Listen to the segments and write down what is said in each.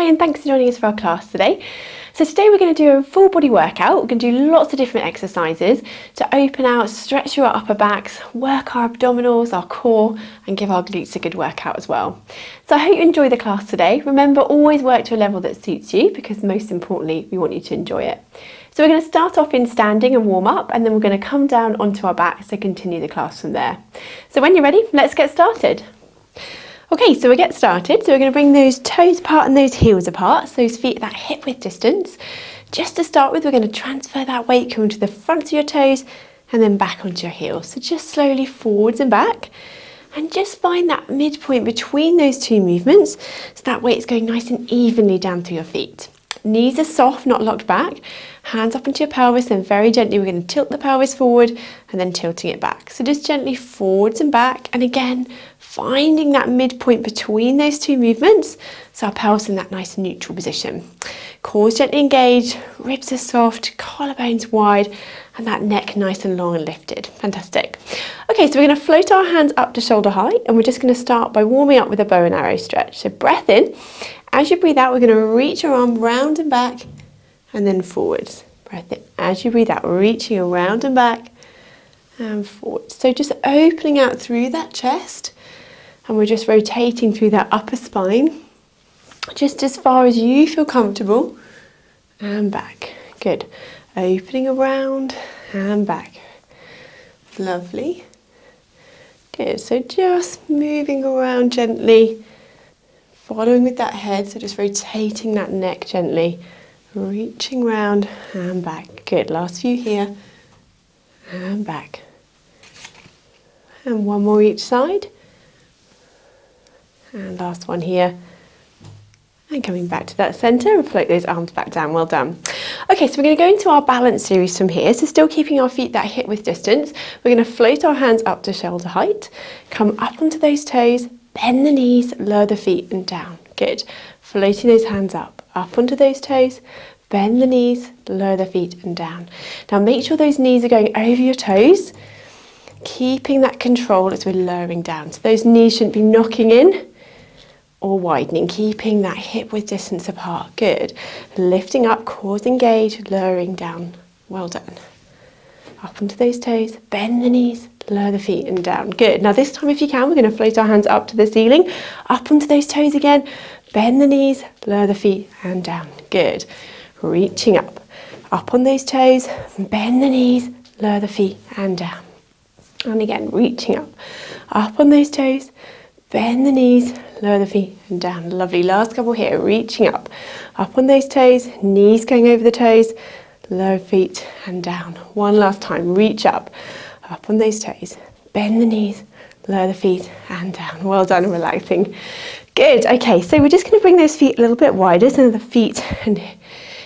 Hi, and thanks for joining us for our class today. So today we're going to do a full body workout. We're going to do lots of different exercises to open out, stretch through our upper backs, work our abdominals, our core, and give our glutes a good workout as well. So I hope you enjoy the class today. Remember, always work to a level that suits you, because most importantly, we want you to enjoy it. So we're going to start off in standing and warm up, and then we're going to come down onto our backs to continue the class from there. So when you're ready, let's get started. Okay, so we'll get started. So we're going to bring those toes apart and those heels apart, so those feet at that hip width distance. Just to start with, we're going to transfer that weight coming to the front of your toes and then back onto your heels. So just slowly forwards and back, and just find that midpoint between those two movements, so that weight's going nice and evenly down through your feet. Knees are soft, not locked back. Hands up into your pelvis, then very gently we're going to tilt the pelvis forward and then tilting it back. So just gently forwards and back, and again, finding that midpoint between those two movements, so our pelvis in that nice neutral position. Core's gently engaged, ribs are soft, collarbones wide, and that neck nice and long and lifted. Fantastic. Okay, so we're going to float our hands up to shoulder height, and we're just going to start by warming up with a bow and arrow stretch. So breath in. As you breathe out, we're going to reach your arm round and back, and then forwards. Breath in. As you breathe out, reaching around and back, and forwards. So just opening out through that chest, and we're just rotating through that upper spine, just as far as you feel comfortable, and back. Good. Opening around and back. Lovely. Good. So just moving around gently, following with that head, so just rotating that neck gently, reaching round and back. Good. Last few here, and back. And one more each side. And last one here. And coming back to that centre, and float those arms back down. Well done. Okay, so we're going to go into our balance series from here. So still keeping our feet that hip width distance. We're going to float our hands up to shoulder height. Come up onto those toes. Bend the knees, lower the feet and down. Good. Floating those hands up onto those toes. Bend the knees, lower the feet and down. Now make sure those knees are going over your toes. Keeping that control as we're lowering down. So those knees shouldn't be knocking in or widening, keeping that hip width distance apart. Good. Lifting up, cores engaged, lowering down. Well done. Up onto those toes, bend the knees, lower the feet and down. Good. Now this time if you can, we're going to float our hands up to the ceiling, up onto those toes again, bend the knees, lower the feet and down. Good. Reaching up on those toes, bend the knees, lower the feet and down. And again, reaching up on those toes, bend the knees, lower the feet and down. Lovely. Last couple here. Reaching up on those toes, knees going over the toes, lower feet and down. One last time. Reach up on those toes, bend the knees, lower the feet and down. Well done and relaxing. Good. Okay, so we're just going to bring those feet a little bit wider, so the feet and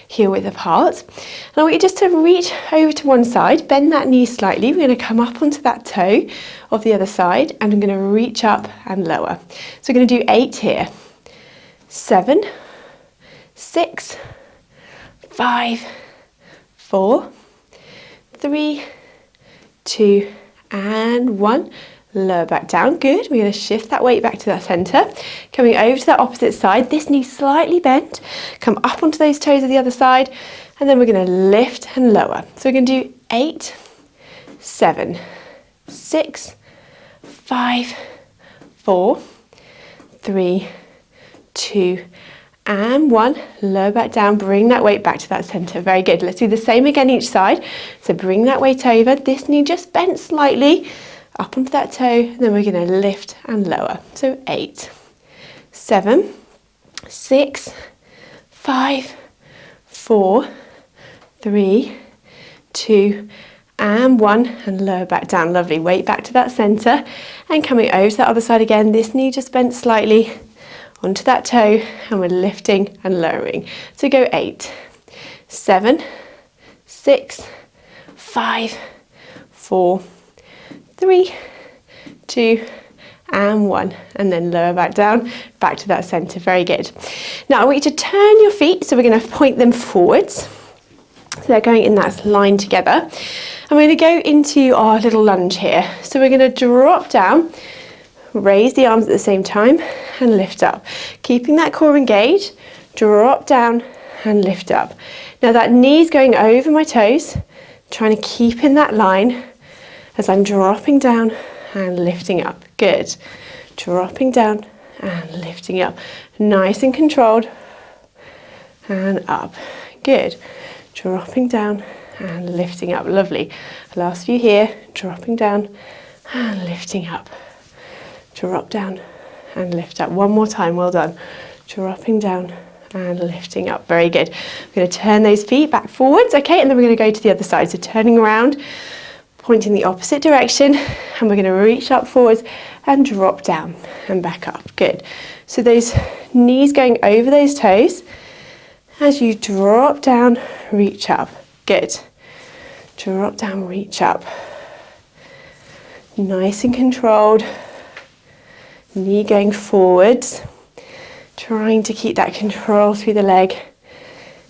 heel width apart. And I want you just to reach over to one side, bend that knee slightly. We're going to come up onto that toe of the other side, and I'm going to reach up and lower. So we're going to do 8 here. 7, 6, 5, 4, 3, 2, and 1. Lower back down. Good. We're going to shift that weight back to that centre. Coming over to that opposite side. This knee slightly bent. Come up onto those toes of the other side. And then we're going to lift and lower. So we're going to do 8, 7, 6, 5, 4, 3, 2, and 1. Lower back down. Bring that weight back to that centre. Very good. Let's do the same again each side. So bring that weight over. This knee just bent slightly. Up onto that toe, and then we're going to lift and lower. So 8, 7, 6, 5, 4, 3, 2, and 1, and lower back down. Lovely. Weight back to that centre, and coming over to that other side again. This knee just bent slightly onto that toe, and we're lifting and lowering. So go 8, 7, 6, 5, 4, 3, 2, and 1, and then lower back down, back to that centre. Very good. Now I want you to turn your feet, so we're going to point them forwards. So they're going in that line together. And we're going to go into our little lunge here. So we're going to drop down, raise the arms at the same time, and lift up. Keeping that core engaged, drop down and lift up. Now that knee's going over my toes, trying to keep in that line as I'm dropping down and lifting up. Good. Dropping down and lifting up. Nice and controlled. And up. Good. Dropping down and lifting up. Lovely. Last few here. Dropping down and lifting up. Drop down and lift up. One more time. Well done. Dropping down and lifting up. Very good. We're going to turn those feet back forwards, okay, and then we're going to go to the other side. So turning around, pointing the opposite direction, and we're going to reach up forwards and drop down and back up. Good. So those knees going over those toes. As you drop down, reach up. Good. Drop down, reach up. Nice and controlled. Knee going forwards. Trying to keep that control through the leg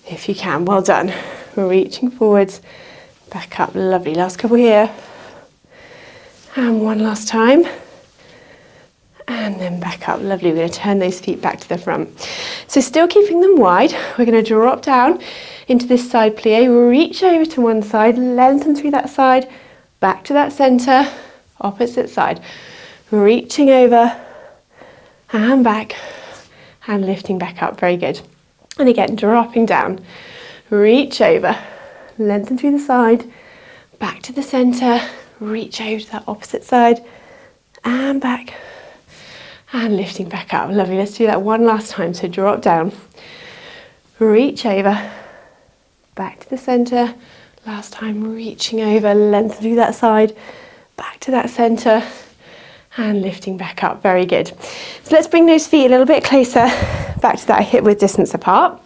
if you can. Well done. We're reaching forwards, back up. Lovely. Last couple here. And one last time. And then back up. Lovely. We're going to turn those feet back to the front. So still keeping them wide, we're going to drop down into this side plie. Reach over to one side, lengthen through that side, back to that center, opposite side. Reaching over and back. And lifting back up. Very good. And again, dropping down. Reach over. Lengthen through the side. Back to the center. Reach over to that opposite side. And back. And lifting back up. Lovely. Let's do that one last time. So drop down. Reach over. Back to the center. Last time, reaching over. Lengthen through that side. Back to that center. And lifting back up. Very good. So let's bring those feet a little bit closer back to that hip width distance apart.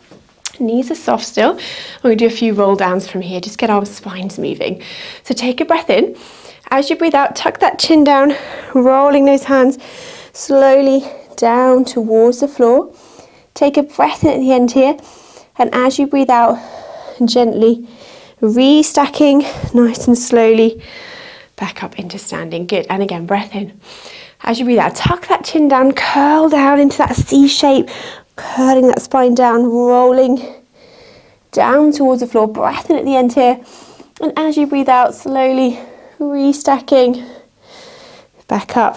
Knees are soft still. We're going to do a few roll downs from here. Just get our spines moving. So take a breath in. As you breathe out, tuck that chin down, rolling those hands slowly down towards the floor. Take a breath in at the end here. And as you breathe out, gently restacking nice and slowly back up into standing. Good. And again, breath in. As you breathe out, tuck that chin down, curl down into that C shape, curling that spine down, rolling down towards the floor. Breath in at the end here. And as you breathe out, slowly restacking back up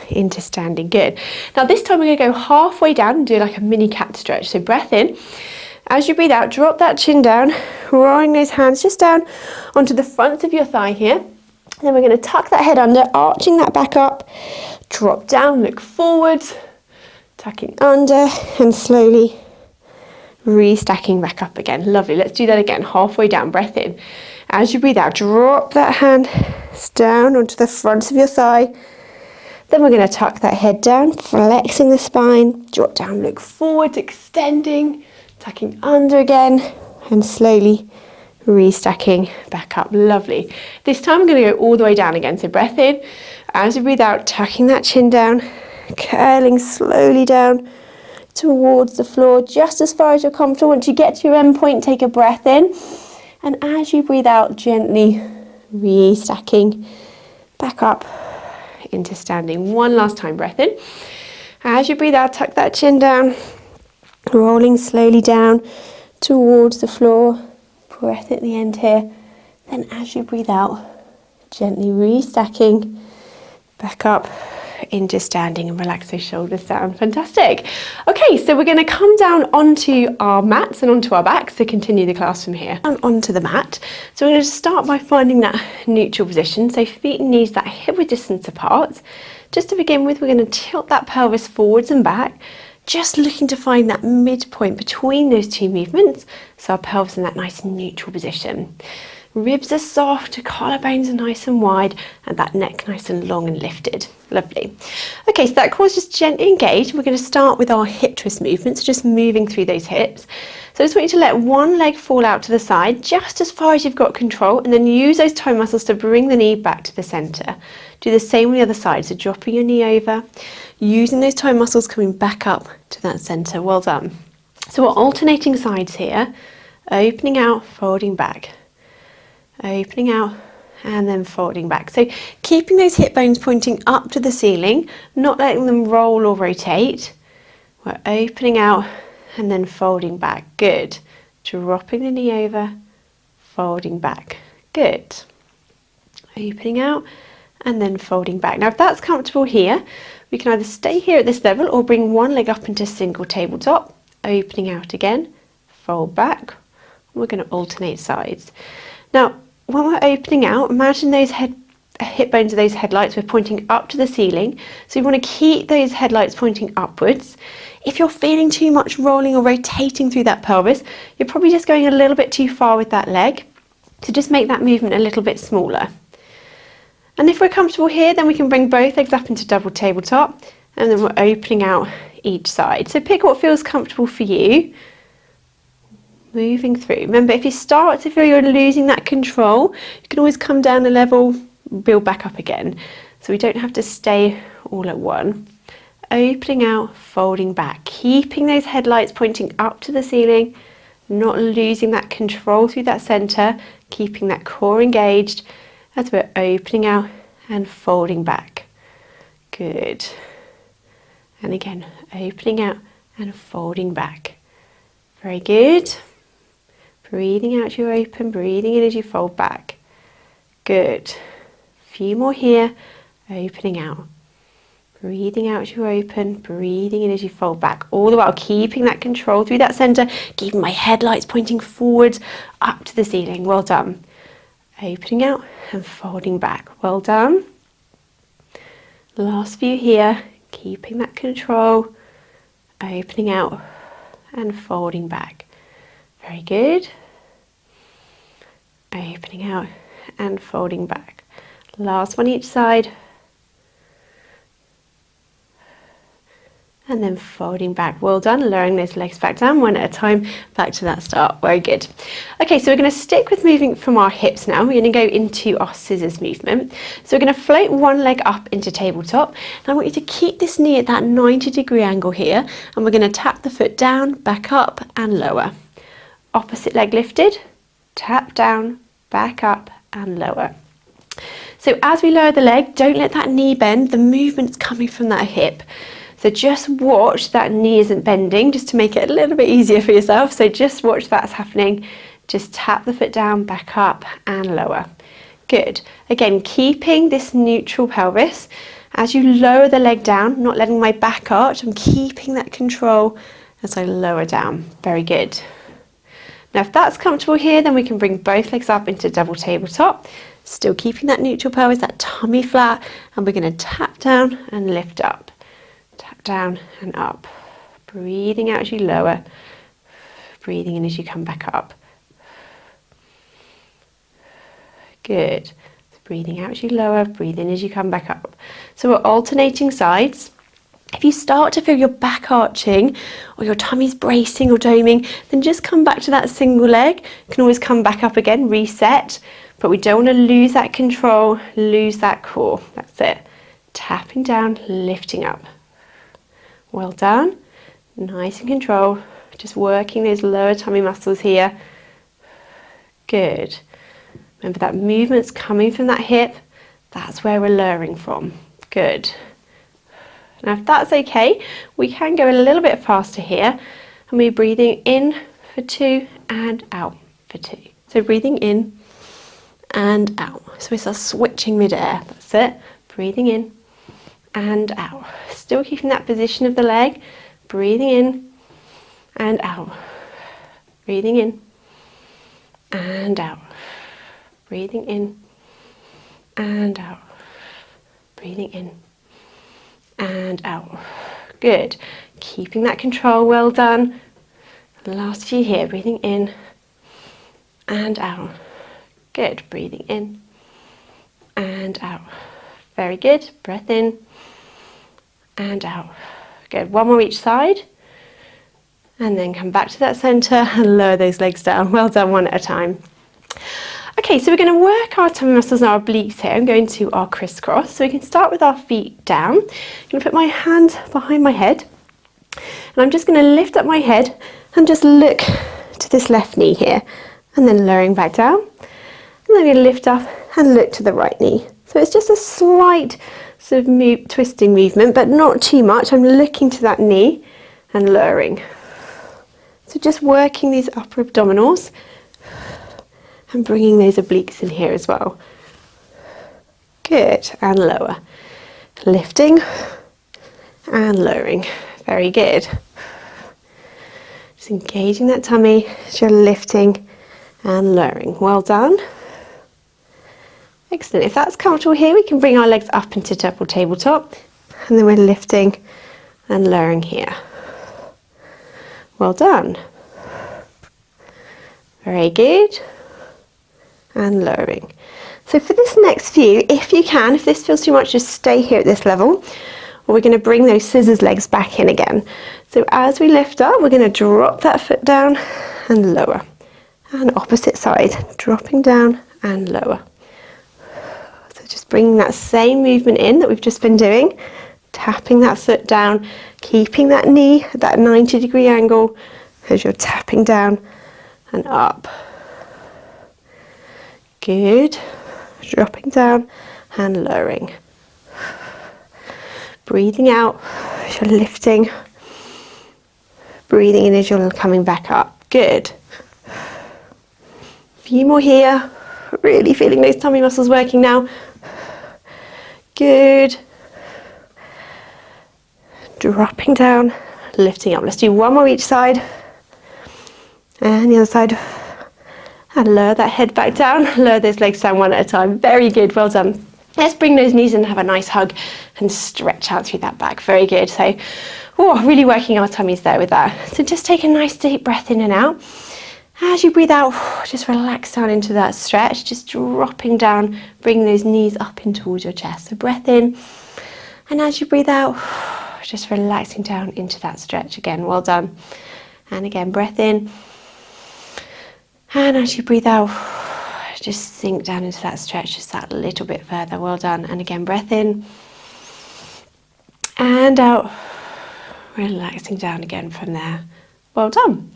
into standing. Good. Now this time we're going to go halfway down and do like a mini cat stretch. So breath in. As you breathe out, drop that chin down, rolling those hands just down onto the front of your thigh here. Then we're going to tuck that head under, arching that back up, drop down, look forwards, tucking under and slowly restacking back up again. Lovely. Let's do that again. Halfway down, breath in. As you breathe out, drop that hand down onto the front of your thigh. Then we're going to tuck that head down, flexing the spine, drop down, look forwards, extending, tucking under again and slowly restacking back up. Lovely. This time I'm going to go all the way down again. So breath in. As you breathe out, tucking that chin down, curling slowly down towards the floor, just as far as you're comfortable. Once you get to your end point, take a breath in. And as you breathe out, gently restacking back up into standing. One last time, breath in. As you breathe out, tuck that chin down, rolling slowly down towards the floor. Breath at the end here. Then as you breathe out, gently restacking back up into standing and relax those shoulders down. Fantastic. Okay, so we're going to come down onto our mats and onto our backs to continue the class from here. And onto the mat. So we're going to start by finding that neutral position. So feet and knees that hip width distance apart. Just to begin with, we're going to tilt that pelvis forwards and back. Just looking to find that midpoint between those two movements, so our pelvis in that nice neutral position. Ribs are soft, collarbones are nice and wide, and that neck nice and long and lifted. Lovely. Okay, so that core is just gently engaged. We're going to start with our hip twist movement, so just moving through those hips. So I just want you to let one leg fall out to the side, just as far as you've got control, and then use those toe muscles to bring the knee back to the centre. Do the same on the other side, so dropping your knee over, using those toe muscles coming back up to that centre. Well done. So we're alternating sides here, opening out, folding back, opening out, and then folding back. So keeping those hip bones pointing up to the ceiling, not letting them roll or rotate. We're opening out and then folding back. Good. Dropping the knee over, folding back. Good. Opening out and then folding back. Now if that's comfortable here, we can either stay here at this level or bring one leg up into single tabletop, opening out again, fold back. We're going to alternate sides. Now when we're opening out, imagine those hip bones of those headlights, we're pointing up to the ceiling. So you want to keep those headlights pointing upwards. If you're feeling too much rolling or rotating through that pelvis, you're probably just going a little bit too far with that leg. So just make that movement a little bit smaller. And if we're comfortable here, then we can bring both legs up into double tabletop, and then we're opening out each side. So pick what feels comfortable for you. Moving through. Remember, if you start to feel you're losing that control, you can always come down a level, build back up again. So we don't have to stay all at one. Opening out, folding back, keeping those headlights pointing up to the ceiling, not losing that control through that center, keeping that core engaged as we're opening out and folding back. Good. And again, opening out and folding back. Very good. Breathing out as you open, breathing in as you fold back. Good. A few more here, opening out. Breathing out as you open, breathing in as you fold back. All the while keeping that control through that center, keeping my headlights pointing forwards up to the ceiling. Well done. Opening out and folding back. Well done. Last few here, keeping that control, opening out and folding back. Very good. Opening out and folding back. Last one each side. And then folding back. Well done. Lowering those legs back down one at a time, back to that start. Very good. Okay, so we're going to stick with moving from our hips now. We're going to go into our scissors movement. So we're going to float one leg up into tabletop. And I want you to keep this knee at that 90-degree angle here. And we're going to tap the foot down, back up and lower. Opposite leg lifted, tap down, back up and lower. So as we lower the leg, don't let that knee bend. The movement's coming from that hip. So just watch that knee isn't bending, just to make it a little bit easier for yourself. So just watch that's happening. Just tap the foot down, back up and lower. Good. Again, keeping this neutral pelvis. As you lower the leg down, not letting my back arch, I'm keeping that control as I lower down. Very good. Now if that's comfortable here, then we can bring both legs up into double tabletop. Still keeping that neutral pelvis, that tummy flat, and we're going to tap down and lift up. Tap down and up. Breathing out as you lower. Breathing in as you come back up. Good. So breathing out as you lower, breathe in as you come back up. So we're alternating sides. If you start to feel your back arching or your tummy's bracing or doming, then just come back to that single leg. You can always come back up again, reset, but we don't want to lose that control, lose that core. That's it. Tapping down, lifting up. Well done. Nice and controlled. Just working those lower tummy muscles here. Good. Remember that movement's coming from that hip. That's where we're lowering from. Good. Now if that's okay, we can go a little bit faster here, and we're breathing in for 2 and out for 2. So breathing in and out. So we start switching mid-air. That's it. Breathing in and out. Still keeping that position of the leg. Breathing in and out. Breathing in and out. Breathing in and out. Breathing in and out. Good. Keeping that control. Well done. Last few here. Breathing in and out. Good. Breathing in and out. Very good. Breath in and out. Good. One more each side. And then come back to that center and lower those legs down. Well done, one at a time. Okay, so we're going to work our tummy muscles and our obliques here. I'm going to our crisscross. So we can start with our feet down. I'm going to put my hands behind my head. And I'm just going to lift up my head and just look to this left knee here. And then lowering back down. And then I'm going to lift up and look to the right knee. So it's just a slight sort of twisting movement, but not too much. I'm looking to that knee and lowering. So just working these upper abdominals and bringing those obliques in here as well. Good, and lower. Lifting and lowering. Very good. Just engaging that tummy as you're lifting and lowering. Well done. Excellent. If that's comfortable here, we can bring our legs up into double tabletop, and then we're lifting and lowering here. Well done. Very good. And lowering. So for this next few, if you can, if this feels too much, just stay here at this level, or we're going to bring those scissors legs back in again. So as we lift up, we're going to drop that foot down and lower. And opposite side, dropping down and lower. So just bringing that same movement in that we've just been doing, tapping that foot down, keeping that knee at that 90-degree angle as you're tapping down and up. Good. Dropping down and lowering. Breathing out as you're lifting. Breathing in as you're coming back up. Good. A few more here. Really feeling those tummy muscles working now. Good. Dropping down, lifting up. Let's do one more each side. And the other side. And lower that head back down. Lower those legs down one at a time. Very good. Well done. Let's bring those knees in and have a nice hug and stretch out through that back. Very good. So, really working our tummies there with that. So just take a nice deep breath in and out. As you breathe out, just relax down into that stretch. Just dropping down, bring those knees up in towards your chest. So breath in. And as you breathe out, just relaxing down into that stretch again. Well done. And again, breath in. And as you breathe out, just sink down into that stretch just that little bit further. Well done. And again, breath in. And out. Relaxing down again from there. Well done.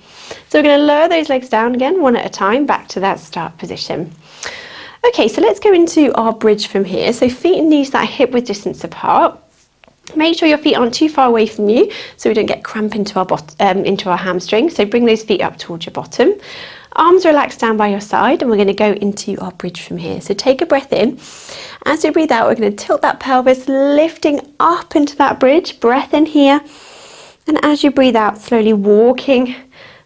So we're going to lower those legs down again, one at a time, back to that start position. Okay, so let's go into our bridge from here. So feet and knees that hip width distance apart. Make sure your feet aren't too far away from you so we don't get cramp into our hamstring. So bring those feet up towards your bottom. Arms relaxed down by your side, and we're going to go into our bridge from here. So take a breath in. As you breathe out, we're going to tilt that pelvis, lifting up into that bridge. Breath in here. And as you breathe out, slowly walking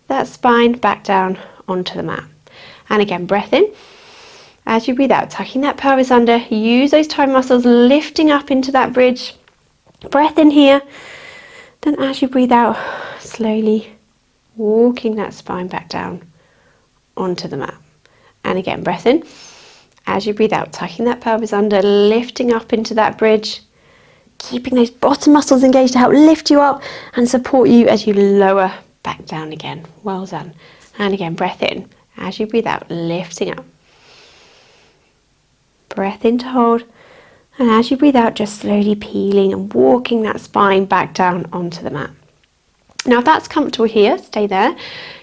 that spine back down onto the mat. And again, breath in. As you breathe out, tucking that pelvis under, use those thigh muscles, lifting up into that bridge. Breath in here. Then as you breathe out, slowly walking that spine back down onto the mat. And again, breath in. As you breathe out, tucking that pelvis under, lifting up into that bridge. Keeping those bottom muscles engaged to help lift you up and support you as you lower back down again. Well done. And again, breath in. As you breathe out, lifting up. Breath in to hold. And as you breathe out, just slowly peeling and walking that spine back down onto the mat. Now, if that's comfortable here, stay there.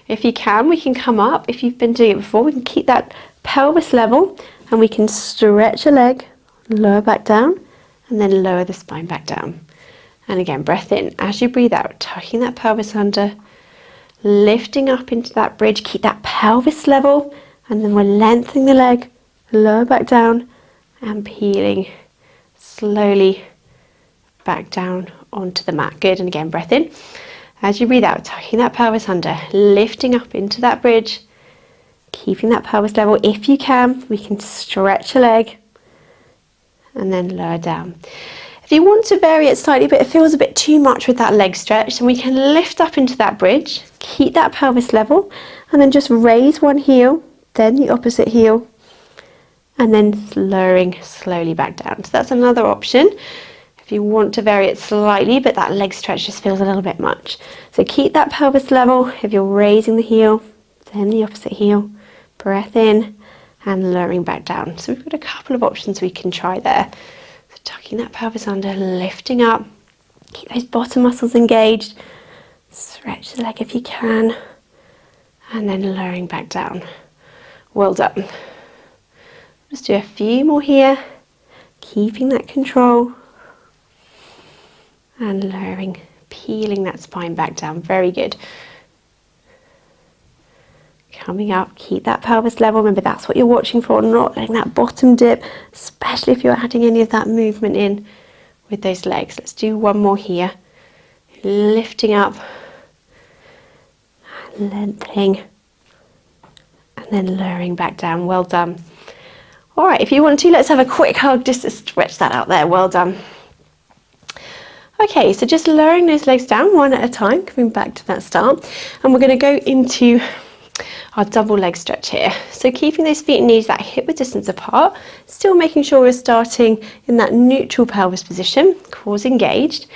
If you can, we can come up. If you've been doing it before, we can keep that pelvis level and we can stretch a leg, lower back down, and then lower the spine back down. And again, breath in. As you breathe out, tucking that pelvis under, lifting up into that bridge. Keep that pelvis level, and then we're lengthening the leg, lower back down, and peeling slowly back down onto the mat. Good. And again, breath in. As you breathe out, tucking that pelvis under, lifting up into that bridge, keeping that pelvis level. If you can, we can stretch a leg and then lower down. If you want to vary it slightly, but it feels a bit too much with that leg stretch, then we can lift up into that bridge, keep that pelvis level, and then just raise one heel, then the opposite heel, and then lowering slowly back down. So that's another option if you want to vary it slightly, but that leg stretch just feels a little bit much. So keep that pelvis level. If you're raising the heel, then the opposite heel, breath in, and lowering back down. So we've got a couple of options we can try there. So tucking that pelvis under, lifting up, keep those bottom muscles engaged, stretch the leg if you can, and then lowering back down. Well done. Let's do a few more here, keeping that control, and lowering, peeling that spine back down. Very good. coming up, keep that pelvis level. Remember, that's what you're watching for, not letting that bottom dip, especially if you're adding any of that movement in with those legs. Let's do one more here. Lifting up, lengthening, and then lowering back down. Well done. All right, if you want to, let's have a quick hug just to stretch that out there. Well done. Okay, so just lowering those legs down one at a time, coming back to that start. And we're going to go into our double leg stretch here. So keeping those feet and knees that hip width distance apart, still making sure we're starting in that neutral pelvis position, cores engaged.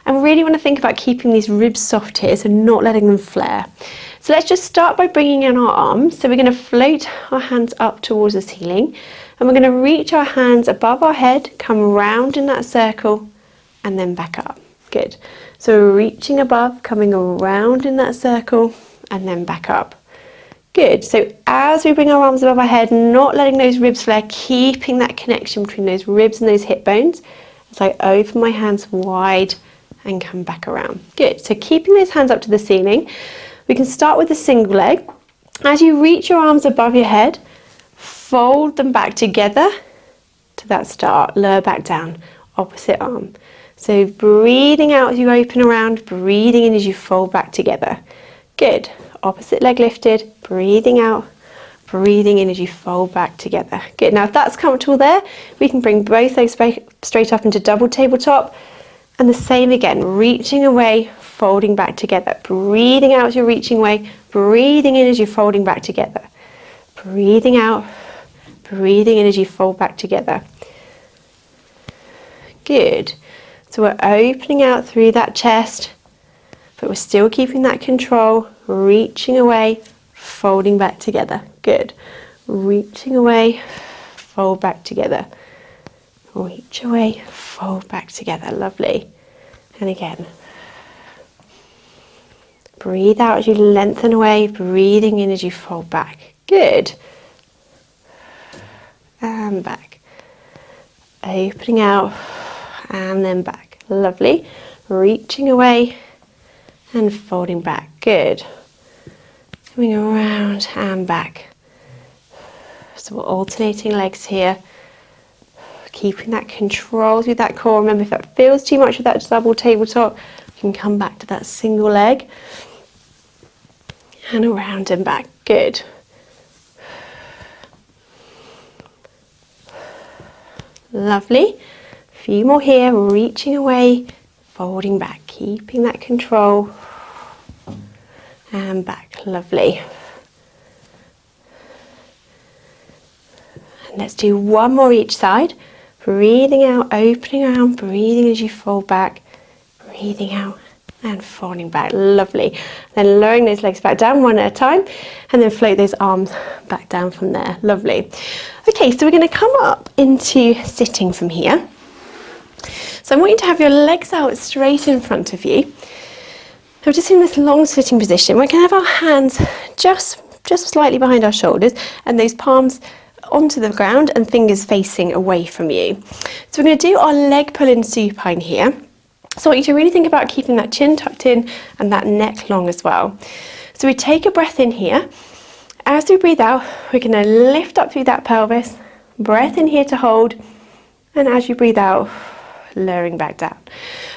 And we really want to think about keeping these ribs soft here, so not letting them flare. So let's just start by bringing in our arms. So we're going to float our hands up towards the ceiling, and we're going to reach our hands above our head, come round in that circle, and then back up. Good. So we're reaching above, coming around in that circle, and then back up. Good. So as we bring our arms above our head, not letting those ribs flare, keeping that connection between those ribs and those hip bones, as I open my hands wide and come back around. Good. So keeping those hands up to the ceiling, we can start with a single leg. As you reach your arms above your head, fold them back together to that start, lower back down, opposite arm. So breathing out as you open around, breathing in as you fold back together. Good. Opposite leg lifted, breathing out, breathing in as you fold back together. Good. Now if that's comfortable there, we can bring both legs straight up into double tabletop. And the same again, reaching away, folding back together. Breathing out as you're reaching away, breathing in as you're folding back together. Breathing out, breathing in as you fold back together. Good. So we're opening out through that chest, but we're still keeping that control, reaching away, folding back together. Good. Reaching away, fold back together. Reach away, fold back together. Lovely. And again. Breathe out as you lengthen away, breathing in as you fold back. Good. And back. Opening out and then back. Lovely. Reaching away and folding back. Good. Coming around and back. So we're alternating legs here. Keeping that control through that core. Remember, if that feels too much with that double tabletop, you can come back to that single leg. And around and back. Good. Lovely. A few more here. Reaching away, folding back. Keeping that control. And back. Lovely. And let's do one more each side. Breathing out, opening around, breathing as you fold back. Breathing out and folding back. Lovely. Then lowering those legs back down one at a time, and then float those arms back down from there. Lovely. Okay, so we're going to come up into sitting from here. So I want you to have your legs out straight in front of you. So we're just in this long sitting position. We're going to have our hands just slightly behind our shoulders, and those palms onto the ground and fingers facing away from you. So we're going to do our leg pulling supine here. So I want you to really think about keeping that chin tucked in and that neck long as well. So we take a breath in here. As we breathe out, we're going to lift up through that pelvis. Breath in here to hold. And as you breathe out, lowering back down.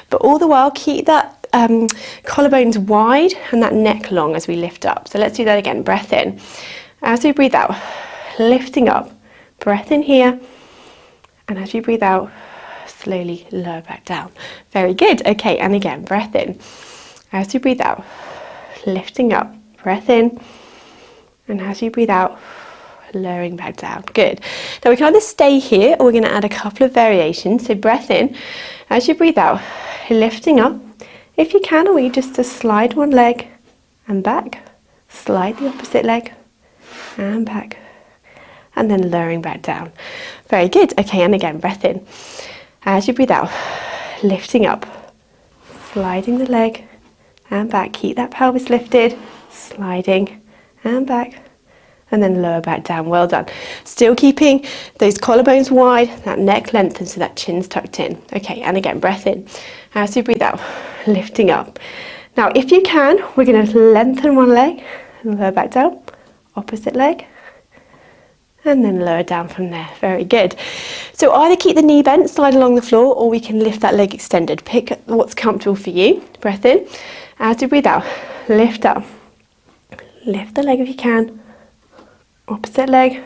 But all the while, keep that collarbones wide and that neck long as we lift up. So let's do that again. Breath in. As we breathe out, lifting up. Breath in here. And as you breathe out, slowly lower back down. Very good. Okay, and again, breath in. As you breathe out, lifting up. Breath in. And as you breathe out, lowering back down. Good. Now we can either stay here or we're going to add a couple of variations. So breath in. As you breathe out, lifting up. If you can, I want you just to slide one leg and back. Slide the opposite leg and back. And then lowering back down. Very good. Okay, and again, breath in. As you breathe out, lifting up, sliding the leg and back. Keep that pelvis lifted, sliding and back, and then lower back down. Well done. Still keeping those collarbones wide, that neck lengthened so that chin's tucked in. Okay, and again, breath in. As you breathe out, lifting up. Now, if you can, we're going to lengthen one leg and lower back down. opposite leg, and then lower down from there. Very good. So either keep the knee bent, slide along the floor, or we can lift that leg extended. Pick what's comfortable for you. Breath in. As you breathe out, lift up. Lift the leg if you can. Opposite leg,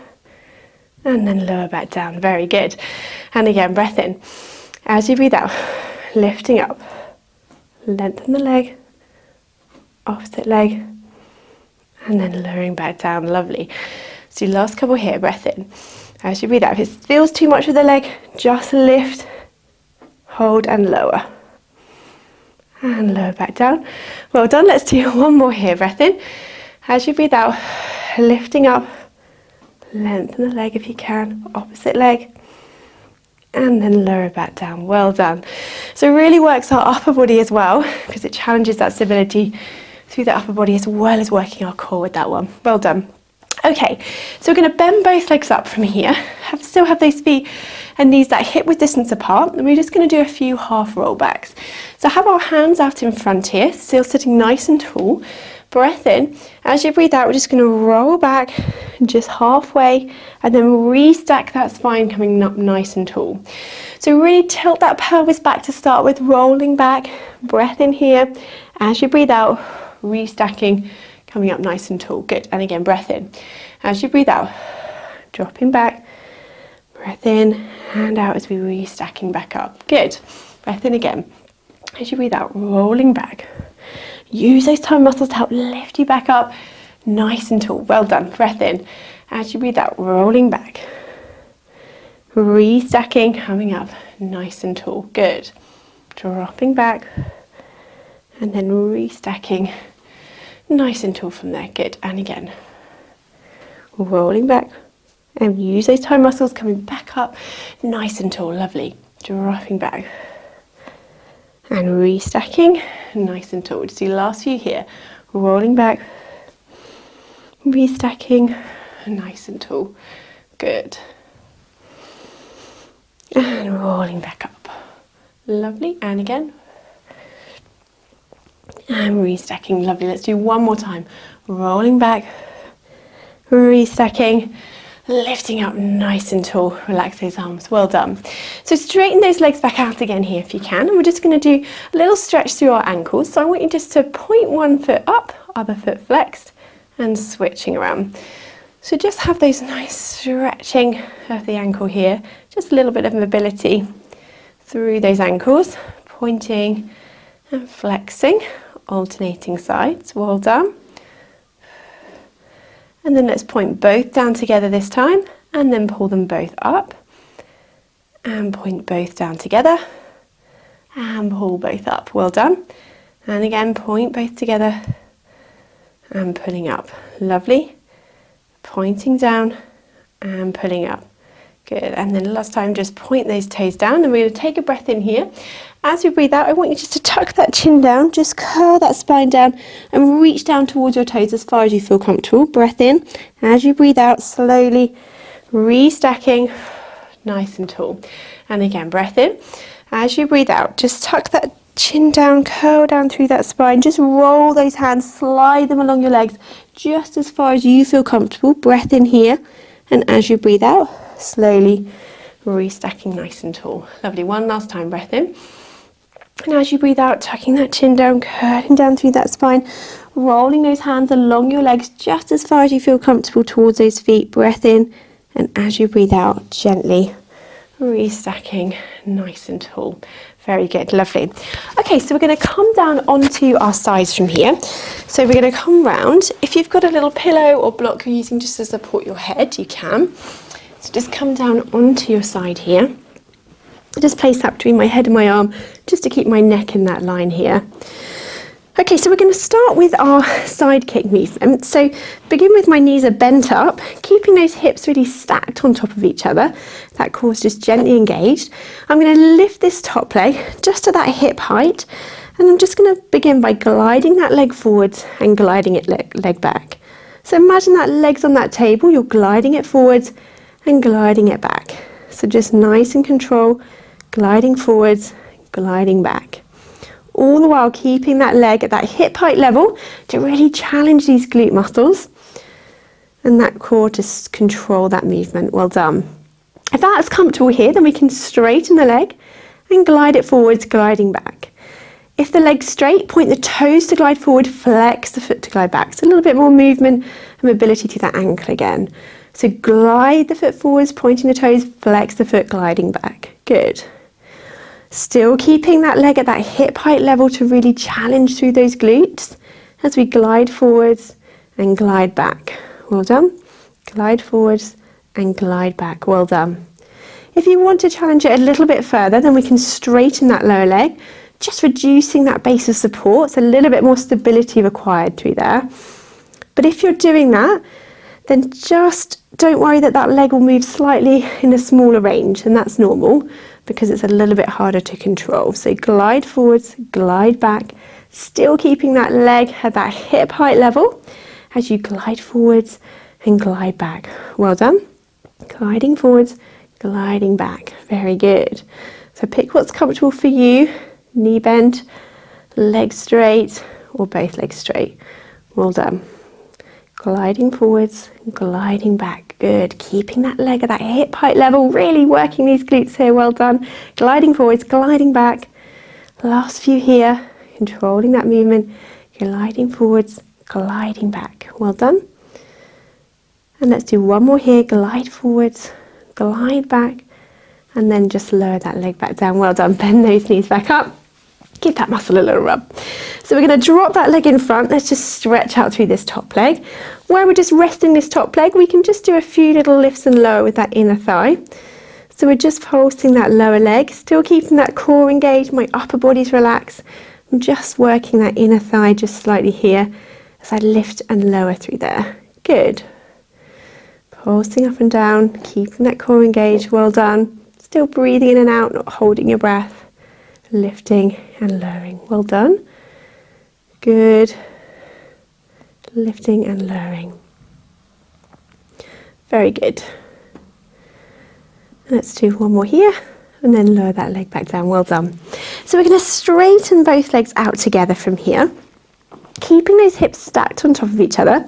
and then lower back down. Very good. And again, breath in. As you breathe out, lifting up. Lengthen the leg, opposite leg, and then lowering back down. Lovely. So last couple here, breath in. As you breathe out, if it feels too much with the leg, just lift, hold and lower. And lower back down. Well done, let's do one more here, breath in. As you breathe out, lifting up, lengthen the leg if you can, opposite leg, and then lower back down. Well done. So it really works our upper body as well, because it challenges that stability through the upper body as well as working our core with that one. Well done. Okay, so we're going to bend both legs up from here. Still have those feet and knees that hip width distance apart, and we're just going to do a few half rollbacks. So have our hands out in front here, still sitting nice and tall. Breath in. As you breathe out, we're just going to roll back just halfway and then restack that spine coming up nice and tall. So really tilt that pelvis back to start with, rolling back. Breath in here. As you breathe out, restacking, coming up nice and tall. Good. And again, breath in. As you breathe out, dropping back. Breath in and out as we restacking back up. Good. Breath in again. As you breathe out, rolling back. Use those tongue muscles to help lift you back up nice and tall. Well done. Breath in. As you breathe out, rolling back. Restacking, coming up nice and tall. Good. Dropping back and then restacking nice and tall from there. Good. And again, rolling back and use those tongue muscles coming back up nice and tall. Lovely. Dropping back and restacking nice and tall. Just do the last few here. Rolling back, restacking nice and tall. Good. And rolling back up. Lovely. And again. And restacking. Lovely. Let's do one more time. Rolling back, restacking, lifting up nice and tall. Relax those arms. Well done. So straighten those legs back out again here if you can. And we're just going to do a little stretch through our ankles. So I want you just to point one foot up, other foot flexed, and switching around. So just have those nice stretching of the ankle here. Just a little bit of mobility through those ankles. Pointing and flexing, alternating sides. Well done. And then let's point both down together this time, and then pull them both up, and point both down together, and pull both up. Well done. And again, point both together, and pulling up. Lovely. Pointing down, and pulling up. Good. And then last time, just point those toes down, and we're going to take a breath in here. As you breathe out, I want you just to tuck that chin down, just curl that spine down and reach down towards your toes as far as you feel comfortable. Breath in. As you breathe out, slowly restacking, nice and tall. And again, breath in. As you breathe out, just tuck that chin down, curl down through that spine. Just roll those hands, slide them along your legs just as far as you feel comfortable. Breath in here. And as you breathe out, slowly restacking nice and tall. Lovely. One last time, breath in. And as you breathe out, tucking that chin down, curling down through that spine, rolling those hands along your legs just as far as you feel comfortable towards those feet. Breath in, and as you breathe out, gently restacking nice and tall. Very good, lovely. Okay, so we're going to come down onto our sides from here. So we're going to come round. If you've got a little pillow or block you're using just to support your head, you can. So just come down onto your side here. Just place that between my head and my arm, just to keep my neck in that line here. Okay, so we're going to start with our side kick movement. So begin with my knees are bent up, keeping those hips really stacked on top of each other. That core's just gently engaged. I'm going to lift this top leg just to that hip height, and I'm just going to begin by gliding that leg forwards and gliding it leg back. So imagine that leg's on that table, you're gliding it forwards and gliding it back. So just nice and control, gliding forwards, gliding back. All the while keeping that leg at that hip height level to really challenge these glute muscles. and that core to control that movement. Well done. If that's comfortable here, then we can straighten the leg and glide it forwards, gliding back. If the leg's straight, point the toes to glide forward, flex the foot to glide back. So a little bit more movement and mobility through that ankle again. So glide the foot forwards, pointing the toes, flex the foot, gliding back. Good. Still keeping that leg at that hip height level to really challenge through those glutes as we glide forwards and glide back. Well done. Glide forwards and glide back. Well done. If you want to challenge it a little bit further, then we can straighten that lower leg, just reducing that base of support, so a little bit more stability required through there. But if you're doing that, then just don't worry that that leg will move slightly in a smaller range, and that's normal because it's a little bit harder to control. So glide forwards, glide back, still keeping that leg at that hip height level as you glide forwards and glide back. Well done. Gliding forwards, gliding back. Very good. So pick what's comfortable for you. Knee bend, legs straight, or both legs straight. Well done. Gliding forwards, gliding back. Good. Keeping that leg at that hip height level, really working these glutes here. Well done. Gliding forwards, gliding back. Last few here, controlling that movement. Gliding forwards, gliding back. Well done. And let's do one more here. Glide forwards, glide back, and then just lower that leg back down. Well done. Bend those knees back up. Give that muscle a little rub. So we're going to drop that leg in front. Let's just stretch out through this top leg. Where we're just resting this top leg, we can just do a few little lifts and lower with that inner thigh. So we're just pulsing that lower leg, still keeping that core engaged, my upper body's relaxed. I'm just working that inner thigh just slightly here as I lift and lower through there. Good. Pulsing up and down, keeping that core engaged. Well done. Still breathing in and out, not holding your breath. Lifting and lowering. Well done. Good. Lifting and lowering. Very good. Let's do one more here and then lower that leg back down. Well done. So we're going to straighten both legs out together from here, keeping those hips stacked on top of each other.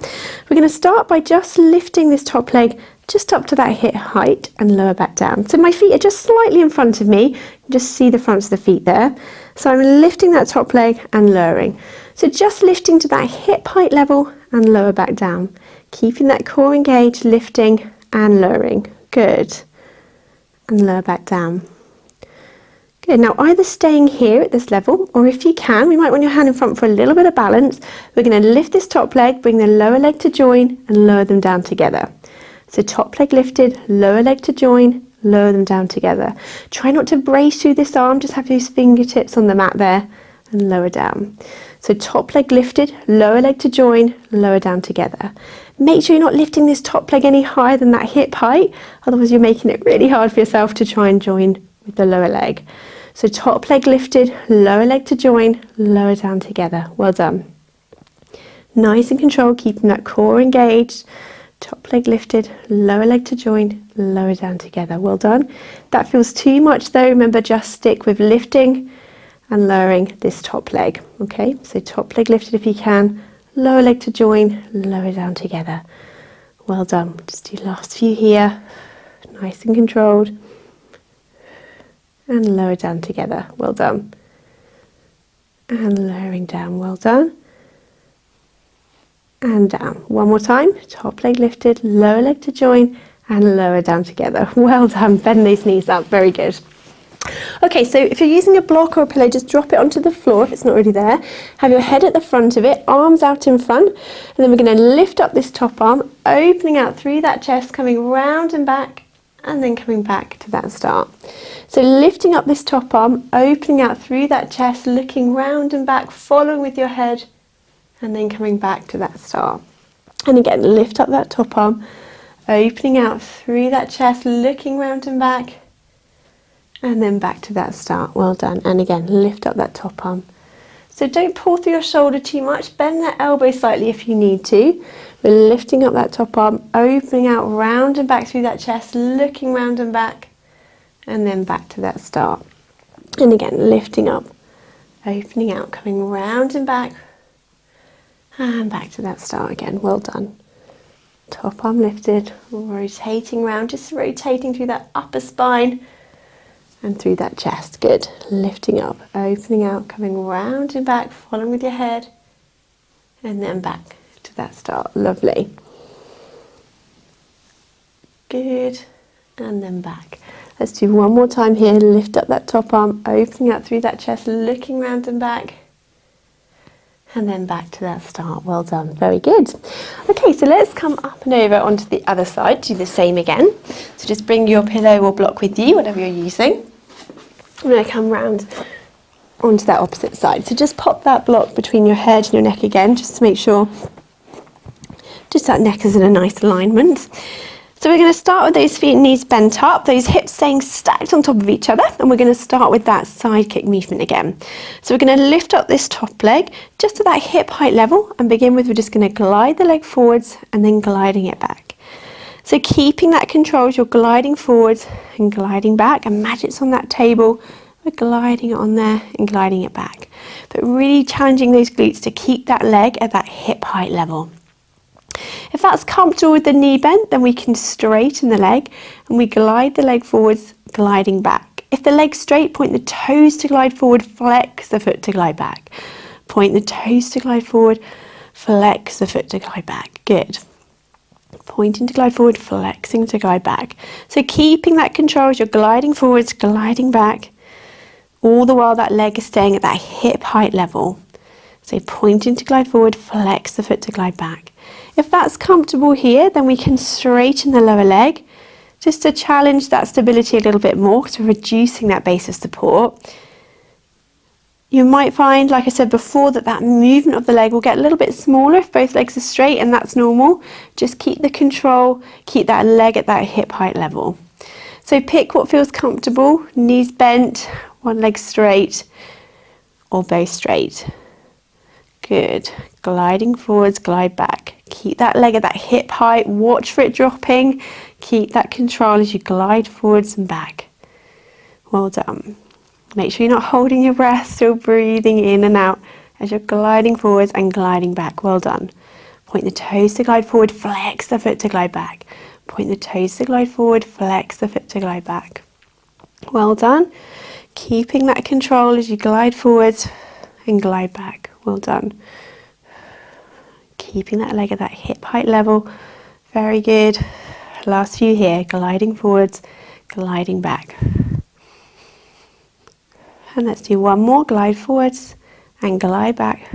We're going to start by just lifting this top leg just up to that hip height and lower back down. So my feet are just slightly in front of me. Just see the fronts of the feet there. So I'm lifting that top leg and lowering. So just lifting to that hip height level and lower back down. Keeping that core engaged, lifting and lowering. Good. And lower back down. Good. Now either staying here at this level, or if you can, we might want your hand in front for a little bit of balance. We're going to lift this top leg, bring the lower leg to join and lower them down together. So top leg lifted, lower leg to join, lower them down together. Try not to brace through this arm, just have those fingertips on the mat there and lower down. So top leg lifted, lower leg to join, lower down together. Make sure you're not lifting this top leg any higher than that hip height, otherwise you're making it really hard for yourself to try and join with the lower leg. So top leg lifted, lower leg to join, lower down together. Well done. Nice and controlled, keeping that core engaged. Top leg lifted, lower leg to join, lower down together. Well done. That feels too much though. Remember, just stick with lifting and lowering this top leg. Okay, so top leg lifted if you can, lower leg to join, lower down together. Well done. Just do last few here. Nice and controlled. And lower down together. Well done. And lowering down. Well done. And down. One more time. Top leg lifted, lower leg to join and lower down together. Well done. Bend these knees up. Very good. Okay, so if you're using a block or a pillow, just drop it onto the floor if it's not already there. Have your head at the front of it, arms out in front, and then we're going to lift up this top arm, opening out through that chest, coming round and back, and then coming back to that start. So lifting up this top arm, opening out through that chest, looking round and back, following with your head, and then coming back to that start. And again, lift up that top arm, opening out through that chest, looking round and back, and then back to that start. Well done. And again, lift up that top arm. So don't pull through your shoulder too much, bend that elbow slightly if you need to. We're lifting up that top arm, opening out round and back through that chest, looking round and back, and then back to that start. And again, lifting up, opening out, coming round and back to that start again. Well done. Top arm lifted, rotating round, just rotating through that upper spine and through that chest. Good. Lifting up, opening out, coming round and back, following with your head, and then back to that start. Lovely. Good. And then back. Let's do one more time here. Lift up that top arm, opening out through that chest, looking round and back. And then back to that start. Well done. Very good. Okay, so let's come up and over onto the other side. Do the same again. So just bring your pillow or block with you, whatever you're using. I'm going to come round onto that opposite side. So just pop that block between your head and your neck again, just to make sure just that neck is in a nice alignment. So we're going to start with those feet and knees bent up, those hips staying stacked on top of each other, and we're going to start with that side kick movement again. So we're going to lift up this top leg just to that hip height level, and begin with, we're just going to glide the leg forwards and then gliding it back. So keeping that control as you're gliding forwards and gliding back. Imagine it's on that table, we're gliding it on there and gliding it back. But really challenging those glutes to keep that leg at that hip height level. If that's comfortable with the knee bent, then we can straighten the leg and we glide the leg forwards, gliding back. If the leg's straight, point the toes to glide forward, flex the foot to glide back. Point the toes to glide forward, flex the foot to glide back. Good. Pointing to glide forward, flexing to glide back. So keeping that control as you're gliding forwards, gliding back, all the while that leg is staying at that hip height level. So pointing to glide forward, flex the foot to glide back. If that's comfortable here, then we can straighten the lower leg just to challenge that stability a little bit more, so reducing that base of support. You might find, like I said before, that that movement of the leg will get a little bit smaller if both legs are straight, and that's normal. Just keep the control, keep that leg at that hip height level. So pick what feels comfortable, knees bent, one leg straight, or both straight. Good. Gliding forwards, glide back. Keep that leg at that hip height, watch for it dropping. Keep that control as you glide forwards and back. Well done. Make sure you're not holding your breath, still breathing in and out as you're gliding forwards and gliding back. Well done. Point the toes to glide forward, flex the foot to glide back. Point the toes to glide forward, flex the foot to glide back. Well done. Keeping that control as you glide forwards and glide back. Well done. Keeping that leg at that hip height level. Very good. Last few here. Gliding forwards, gliding back. And let's do one more. Glide forwards and glide back.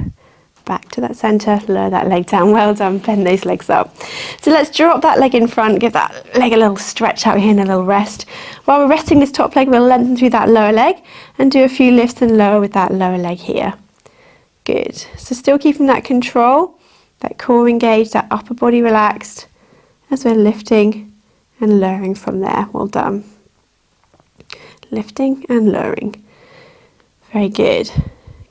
Back to that center. Lower that leg down. Well done. Bend those legs up. So let's drop that leg in front. Give that leg a little stretch out here and a little rest. While we're resting this top leg, we'll lengthen through that lower leg and do a few lifts and lower with that lower leg here. Good. So still keeping that control, that core engaged, that upper body relaxed as we're lifting and lowering from there. Well done. Lifting and lowering. Very good.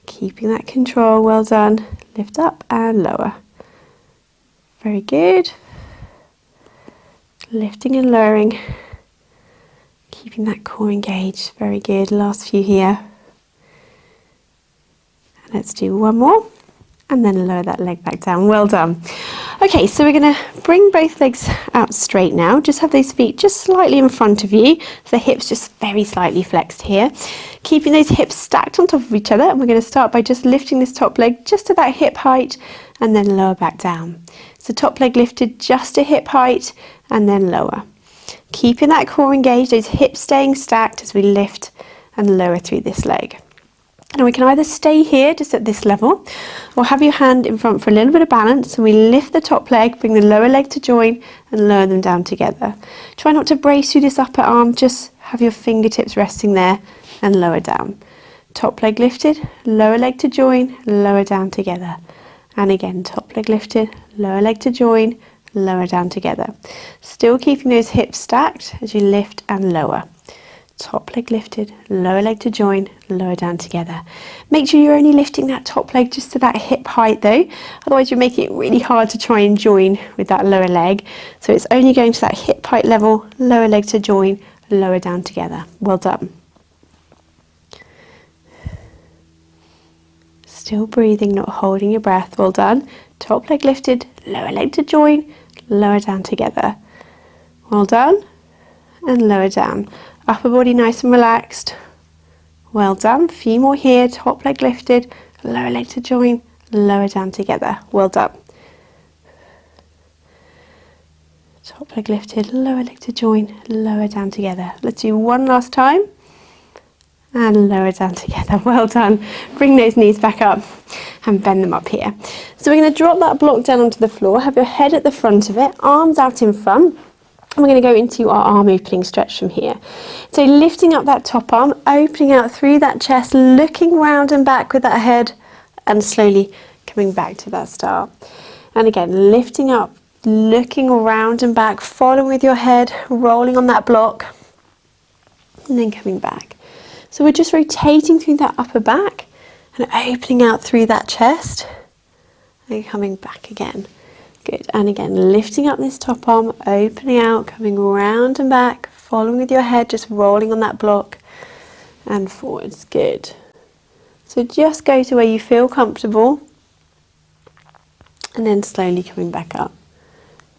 Keeping that control. Well done. Lift up and lower. Very good. Lifting and lowering. Keeping that core engaged. Very good. Last few here. Let's do one more and then lower that leg back down. Well done. Okay, so we're going to bring both legs out straight now. Just have those feet just slightly in front of you. So the hips just very slightly flexed here. Keeping those hips stacked on top of each other. And we're going to start by just lifting this top leg just to that hip height and then lower back down. So top leg lifted just to hip height and then lower. Keeping that core engaged, those hips staying stacked as we lift and lower through this leg. Now we can either stay here just at this level or have your hand in front for a little bit of balance, and we lift the top leg, bring the lower leg to join and lower them down together. Try not to brace through this upper arm, just have your fingertips resting there and lower down. Top leg lifted, lower leg to join, lower down together. And again, top leg lifted, lower leg to join, lower down together. Still keeping those hips stacked as you lift and lower. Top leg lifted, lower leg to join, lower down together. Make sure you're only lifting that top leg just to that hip height though, otherwise you're making it really hard to try and join with that lower leg. So it's only going to that hip height level, lower leg to join, lower down together. Well done. Still breathing, not holding your breath. Well done. Top leg lifted, lower leg to join, lower down together. Well done. And lower down. Upper body nice and relaxed. Well done. A few more here. Top leg lifted, lower leg to join, lower down together. Well done. Top leg lifted, lower leg to join, lower down together. Let's do one last time. And lower down together. Well done. Bring those knees back up and bend them up here. So we're going to drop that block down onto the floor. Have your head at the front of it, arms out in front. We're going to go into our arm opening stretch from here. So lifting up that top arm, opening out through that chest, looking round and back with that head, and slowly coming back to that start. And again, lifting up, looking around and back, following with your head, rolling on that block, and then coming back. So we're just rotating through that upper back and opening out through that chest and coming back again. Good. And again, lifting up this top arm, opening out, coming round and back, following with your head, just rolling on that block and forwards. Good. So just go to where you feel comfortable and then slowly coming back up.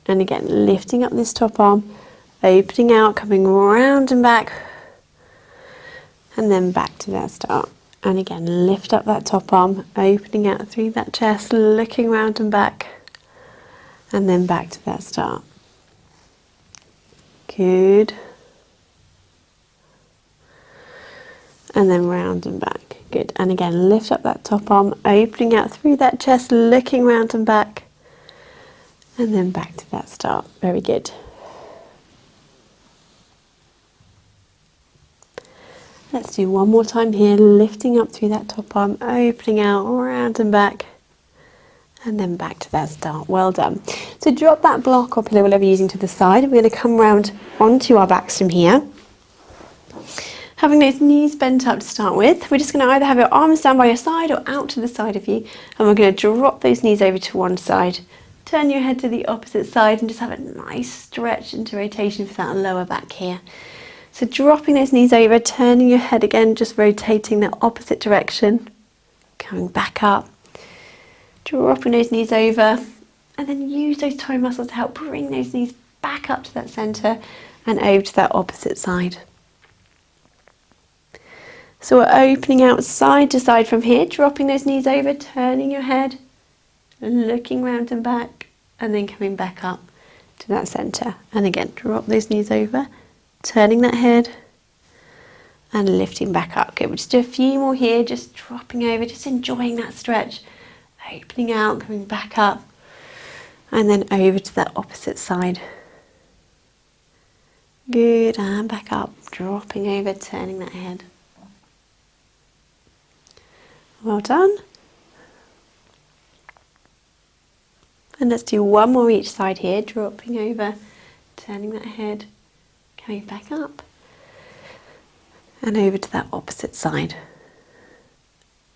And again, lifting up this top arm, opening out, coming round and back, and then back to that start. And again, lift up that top arm, opening out through that chest, looking round and back, and then back to that start. Good. And then round and back. Good. And again, lift up that top arm, opening out through that chest, looking round and back, and then back to that start. Very good. Let's do one more time here, lifting up through that top arm, opening out, round and back, and then back to that start. Well done. So drop that block or pillow, whatever you're using, to the side. We're going to come round onto our backs from here. Having those knees bent up to start with, we're just going to either have your arms down by your side or out to the side of you, and we're going to drop those knees over to one side. Turn your head to the opposite side and just have a nice stretch into rotation for that lower back here. So dropping those knees over, turning your head again, just rotating the opposite direction, coming back up. Dropping those knees over, and then use those toe muscles to help bring those knees back up to that centre and over to that opposite side. So we're opening out side to side from here, dropping those knees over, turning your head, looking round and back, and then coming back up to that centre. And again, drop those knees over, turning that head, and lifting back up. Okay, we'll just do a few more here, just dropping over, just enjoying that stretch. Opening out, coming back up, and then over to that opposite side. Good, and back up, dropping over, turning that head. Well done. And let's do one more each side here, dropping over, turning that head, coming back up, and over to that opposite side.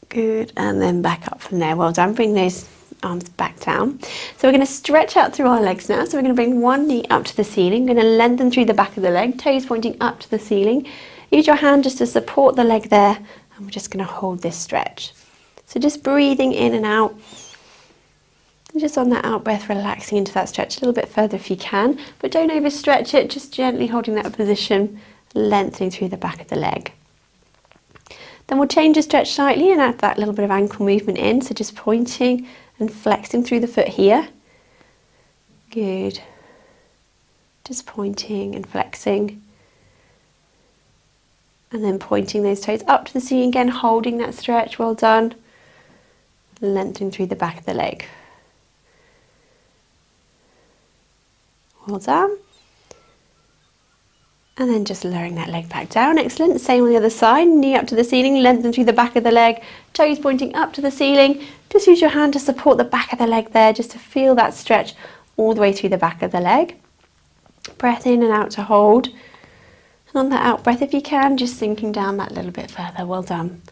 Good, and then back up from there. Well done. Bring those arms back down. So we're going to stretch out through our legs now. So we're going to bring one knee up to the ceiling. We're going to lengthen through the back of the leg, toes pointing up to the ceiling. Use your hand just to support the leg there, and we're just going to hold this stretch. So just breathing in and out. And just on that out breath, relaxing into that stretch a little bit further if you can, but don't overstretch it, just gently holding that position, lengthening through the back of the leg. Then we'll change the stretch slightly and add that little bit of ankle movement in. So just pointing and flexing through the foot here. Good. Just pointing and flexing. And then pointing those toes up to the ceiling again, holding that stretch. Well done. Lengthening through the back of the leg. Well done. And then just lowering that leg back down. Excellent. Same on the other side. Knee up to the ceiling, lengthen through the back of the leg. Toes pointing up to the ceiling. Just use your hand to support the back of the leg there, just to feel that stretch all the way through the back of the leg. Breath in and out to hold. And on that out breath, if you can, just sinking down that little bit further. Well done.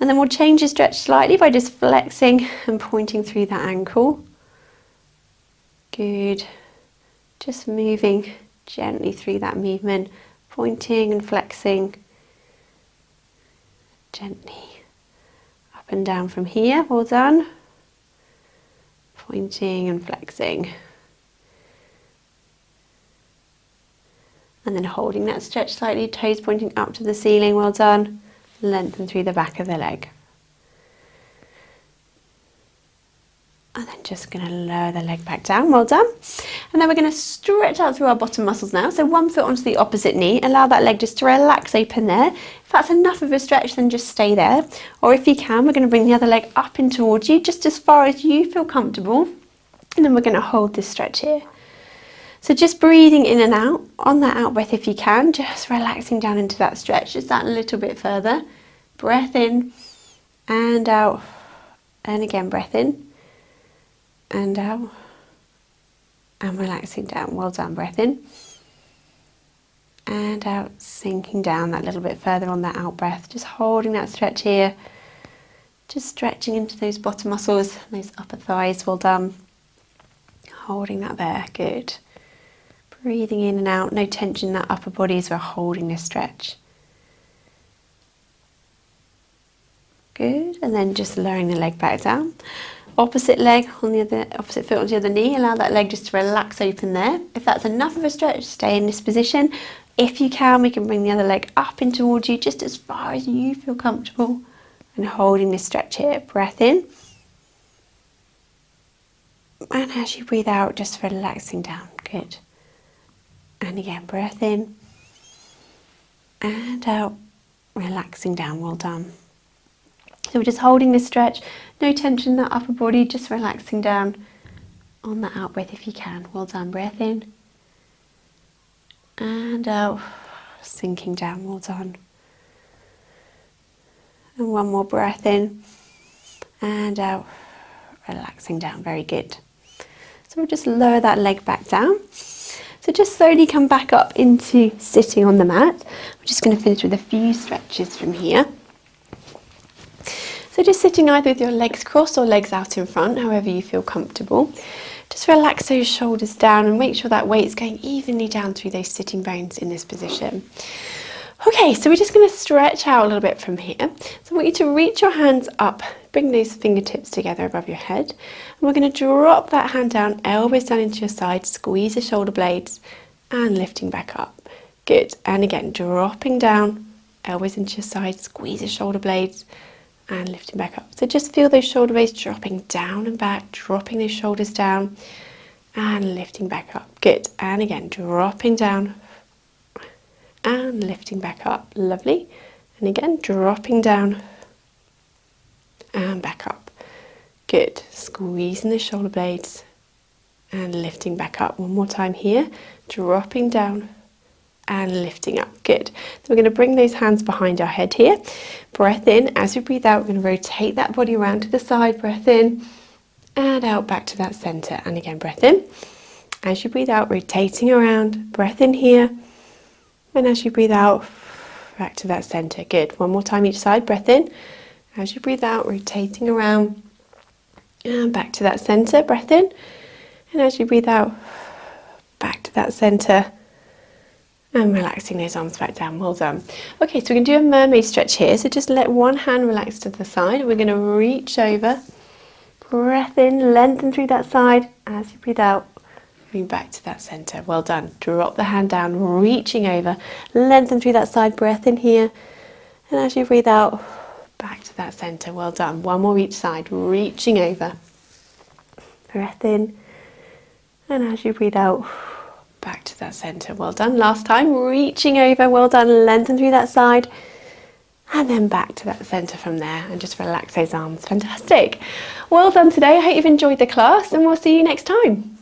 And then we'll change the stretch slightly by just flexing and pointing through that ankle. Good. Just moving gently through that movement, pointing and flexing. Gently up and down from here. Well done. Pointing and flexing. And then holding that stretch slightly, toes pointing up to the ceiling, well done. Lengthen through the back of the leg. And then just going to lower the leg back down, well done. And then we're going to stretch out through our bottom muscles now. So one foot onto the opposite knee, allow that leg just to relax open there. If that's enough of a stretch, then just stay there. Or if you can, we're going to bring the other leg up and towards you, just as far as you feel comfortable. And then we're going to hold this stretch here. So just breathing in and out, on that out breath if you can, just relaxing down into that stretch, just that little bit further. Breath in and out, and again breath in and out, and relaxing down, well done, breath in and out, sinking down that little bit further on that out breath, just holding that stretch here, just stretching into those bottom muscles, those upper thighs, well done, holding that there, good. Breathing in and out, no tension in that upper body as we're holding this stretch. Good, and then just lowering the leg back down. Opposite leg on the other, opposite foot on the other knee, allow that leg just to relax open there. If that's enough of a stretch, stay in this position. If you can, we can bring the other leg up and towards you, just as far as you feel comfortable. And holding this stretch here, breath in. And as you breathe out, just relaxing down, good. And again, breath in and out, relaxing down, well done. So we're just holding this stretch, no tension in that upper body, just relaxing down on that out breath if you can. Well done, breath in and out, sinking down, well done. And one more breath in and out, relaxing down, very good. So we'll just lower that leg back down. So just slowly come back up into sitting on the mat. We're just going to finish with a few stretches from here. So just sitting either with your legs crossed or legs out in front, however you feel comfortable. Just relax those shoulders down and make sure that weight's going evenly down through those sitting bones in this position. Okay, so we're just going to stretch out a little bit from here. So I want you to reach your hands up, bring those fingertips together above your head. And we're going to drop that hand down, elbows down into your side, squeeze the shoulder blades and lifting back up. Good, and again, dropping down, elbows into your side, squeeze the shoulder blades and lifting back up. So just feel those shoulder blades dropping down and back, dropping those shoulders down and lifting back up. Good, and again, dropping down and lifting back up. Lovely. And again, dropping down and back up. Good. Squeezing the shoulder blades and lifting back up. One more time here. Dropping down and lifting up. Good. So we're going to bring those hands behind our head here. Breath in. As we breathe out, we're going to rotate that body around to the side. Breath in and out back to that center. And again, breath in. As you breathe out, rotating around. Breath in here. And as you breathe out, back to that center. Good. One more time each side. Breath in. As you breathe out, rotating around and back to that center. Breath in. And as you breathe out, back to that center. And relaxing those arms back down. Well done. Okay, so we're going to do a mermaid stretch here. So just let one hand relax to the side. We're going to reach over. Breath in, lengthen through that side. As you breathe out, bring back to that center. Well done. Drop the hand down, reaching over. Lengthen through that side. Breath in here. And as you breathe out, back to that center. Well done. One more each side, reaching over. Breath in. And as you breathe out, back to that center. Well done. Last time, reaching over. Well done. Lengthen through that side. And then back to that center from there. And just relax those arms. Fantastic. Well done today. I hope you've enjoyed the class and we'll see you next time.